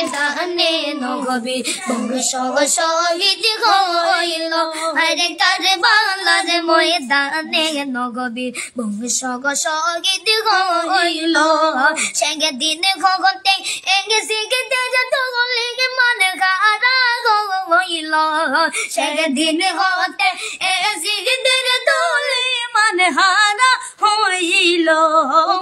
ময়দানে নবী বংশ শহীদ হইল আরে কারবালার ময়দানে নবী বংশ শহীদ হইল সেদিন ঘটে এগে শিখতে যত লিগে মনে খারা হইল সেদিন ঘটে এগে শিখতে যত মনে হারা হইল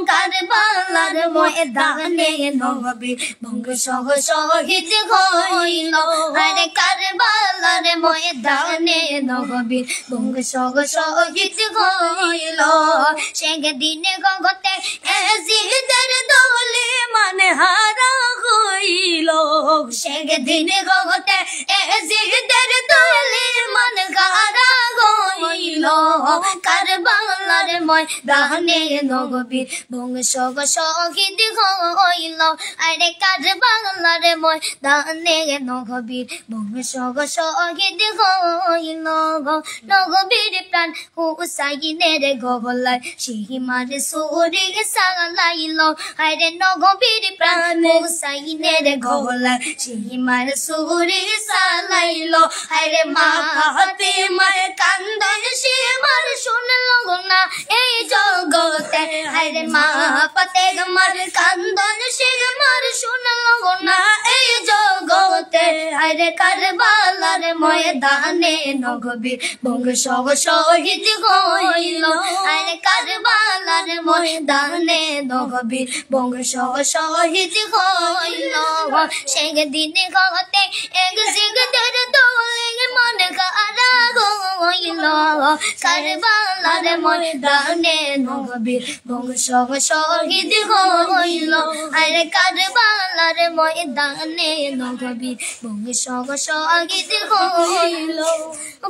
কারবালার ময়দানে নবী বংশ শহীদ হইল আরে কারবালার ময়দানে নবী বংশ শহীদ হইল সেদিন ঘটে এজিদের দলে মানে হারা হইল সেদিন ঘটে এজিদের দলে মানে হারা হইল কারবালার ময়দানে নবী বংশ শহীদ হইল আরে কারবালার ময়দানে নবী বংশ শহীদ হইল নবীর প্রাণ হুসাইনের গলায় সীমার সুরে সালাইল আরে নবীর প্রাণ হুসাইনের গলায় সীমার সুরে সালাইল আরে মা ফাতেমার কান্দন সীমার শুনল না এই জগতে আরে মা ফাতেমার কান্দন সীমার শুনল না এই জগতে আরে কারবালার ময়দানে নবী বংশ শহীদ হইল আরে কারবালার ময়দানে নবী বংশ শহীদ হইল সেদিন ঘটে এক জিগদের দলে মন খারা হইল কারবালার ময়দানে নবী বংশ শহীদ হইল আরে কারবালার ময়দানে নবী বংশ শহীদ হইল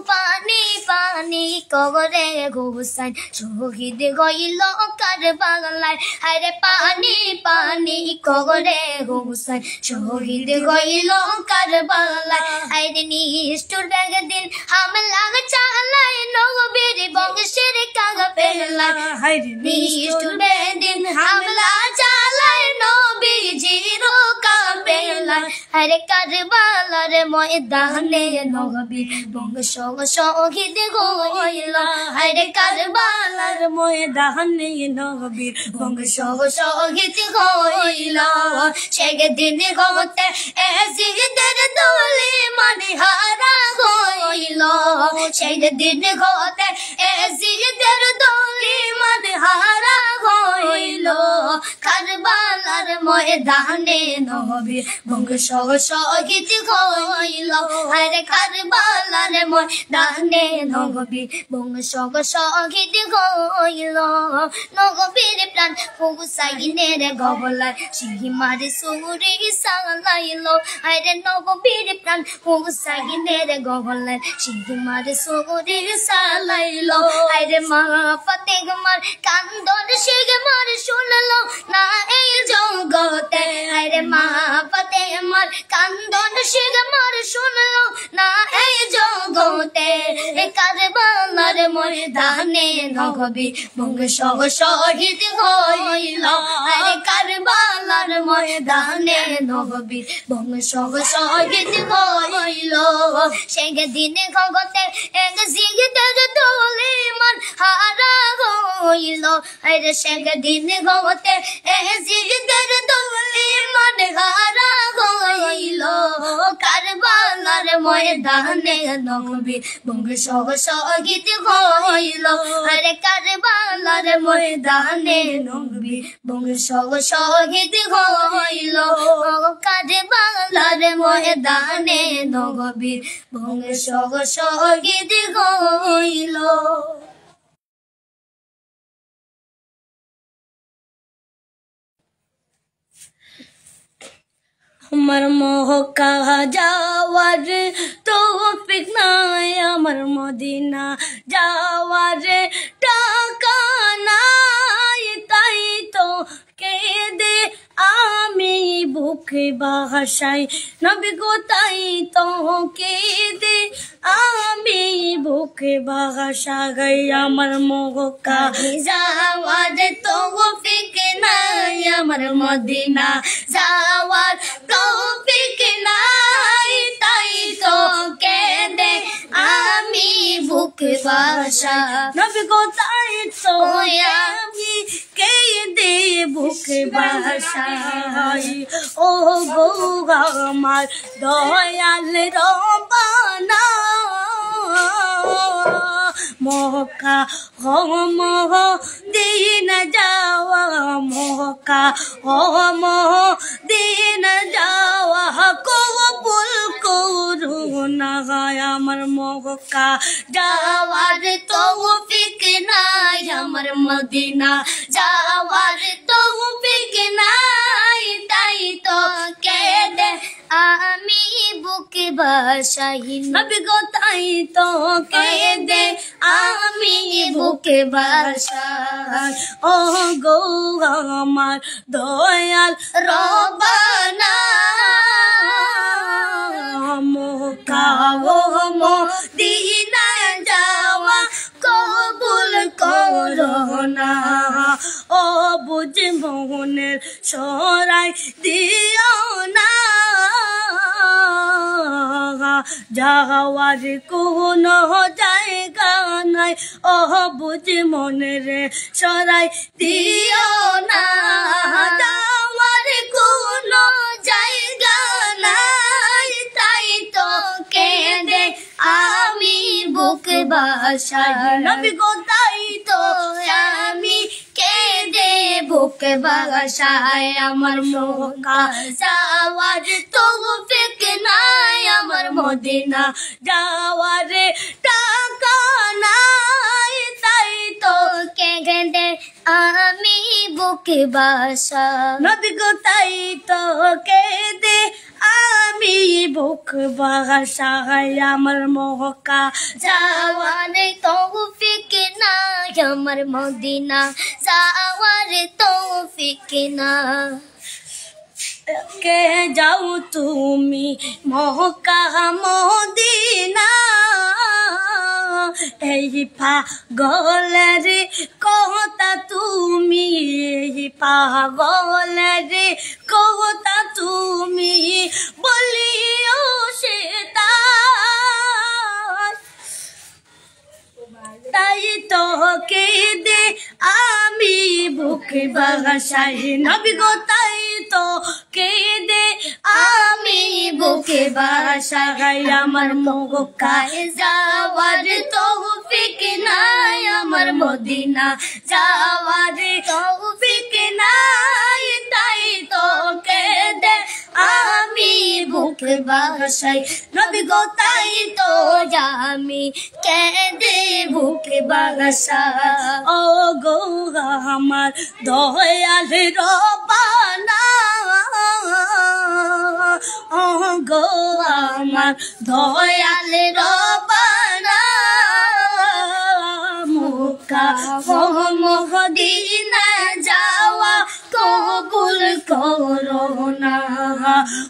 পানি পানি করে হুসাইন শহীদ হইল কারবালায় আরে পানি পানি করে হুসাইন শহীদ হইল কারবালায় আরে নিষ্ঠুর বেগদিন হামলা চালায় নবীর বংশের কাফেলা আরে নিষ্ঠুর বেগদিন হামলা চালায় নবীজির কাফেলা আরে কারবালার ময়দানে নবী বংশ শহীদ হইল আরে কারবালার ময়দানে নবী বংশ শহীদ হইল সেদিন ঘটে এজিদের দলে মানে হারা হইল সেদিন ঘটে এজিদের দলে মানে হারা হইল কারবালার ময়দানে নবী বংশ শহীদ হইল আরে কারবালার ময়দানে নবী বংশ শহীদ হইল নবীর প্রাণ হুসাইনের গলায় সীমার সুরে সালাইল আরে নবীর প্রাণ হুসাইনের গলায় সীমার সুরে সালাইল আরে মা ফাতেমার কান্দন সীমার শুনল না এই জগতে আরে মা ফাতেমার কান্দন সীমার শুনল না এই জগতে কারবালার ময়দানে নবী বংশ শহীদ হইল আরে কারবালার ময়দানে নবী বংশ শহীদ হইল সেদিন ঘটে এক জিগদের দলে মন হারা হইল আরে সেদিন ঘটে এক জিগদের দলে মন হারা হইল কারবালার ময়দানে নবী বংশ শহীদ হইল আরে কারবালার ময়দানে নবী বংশ শহীদ হইল কারবালার ময়দানে নবী বংশ শহীদ হইল আমার মক্কা যাওয়ার তৌফিক নাই আমার মদিনা যাওয়ার টাকা নাই তাই তো কেঁদে আমি বুকে ভাসাই নবী গো তাই তো কেঁদে আমি বুকে ভাসাই আমার মক্কা যাওয়ার তৌফিক নাই আমার মদিনা যাওয়ার তৌফিক বাসা নবী গো তাই তো আমি কেঁদে বুকে বাসাই ও গো আমার দয়াল রব্বানা মক্কা মদিনা যাওয়া মক্কা মদিনা যাওয়া কবুল করুনা আমার মক্কা যাওয়ার তৌফিক নাই আমার মদিনা যাওয়ার তৌফিক নাই তাই তো কেঁদে আমি বুকে বাসাই নবী গো তাই তো কেঁদে আমি বুকে বাসাই ও গো আমার দয়াল রব্বানা মক্কা মদিনা যাওয়া কবুল করোনা ও বুঝ মনের সরাই দিও না যাওয়ার কোনো জায়গা নাই ও বুঝ মনের সরাই দিও না যাওয়ার কোনো জায়গা নাই তাই তো কেঁদে আমি বুকে বাসাই নবী গো তাই তো আমি কেঁদে বুকে বাসাই আমার মক্কা যাওয়ার তৌফিক নাই আমার মদিনা যাওয়ার টাকা নাই তাই তো কেঁদে আমি বুকে বাসাই নবী গো তাই তো কেঁদে আমি বুক বাসাই আমার মক্কা যাওয়ার তৌফিক নাই আমার মদিনা যাওয়ার তৌফিক না কে যাও তুমি মক্কা মদিনা এই পাগলের কথা তুমি এই পাগলের কথা তুমি বলিও সেটা তাই তো কেঁদে আমি বুকে বাসাই নবী গো তাই তো কেঁদে আমি বুকে বাসাই আমার মক্কা যাওয়ার তৌফিক নাই আমার মদিনা যাওয়ার তৌফিক নাই তাই তো কেঁদে আমি বুকে বাসাই নবী গো তাই তো আমি কেঁদে বুকে বাসাই ও গো আমার দয়াল রব্বানা ও গো আমার দয়াল রব্বানা মক্কা মদিনা যাওয়া কবুল করোনা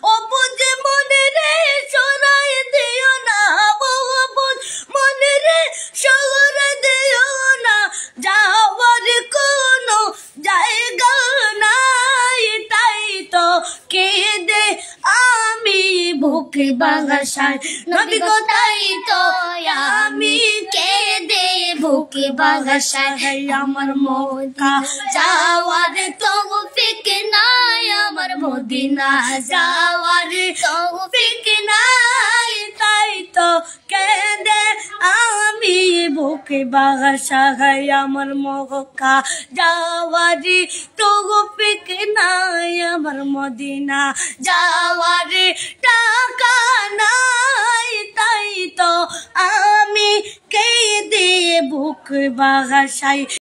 ও বুঝ মনে রে সরাই দিও না ও বুঝ মনে রে সরাই দিও না যাওয়ার কোনো জায়গা নাই তাই তো কেঁদে আমি বুকে বাসাই নবী গো তাই তো আমি কেঁদে বুকে বাসাই আমার মক্কা যাওয়ার তৌফিক নাই আমার মদিনা যাওয়ার তৌফিক নাই তাই তো কেঁদে আমি বুকে বাসাই আমার মক্কা যাওয়ার তৌফিক নাই আমার মদিনা যাওয়ার টাকা নাই তাই তো আমি কেঁদে বুকে বাসাই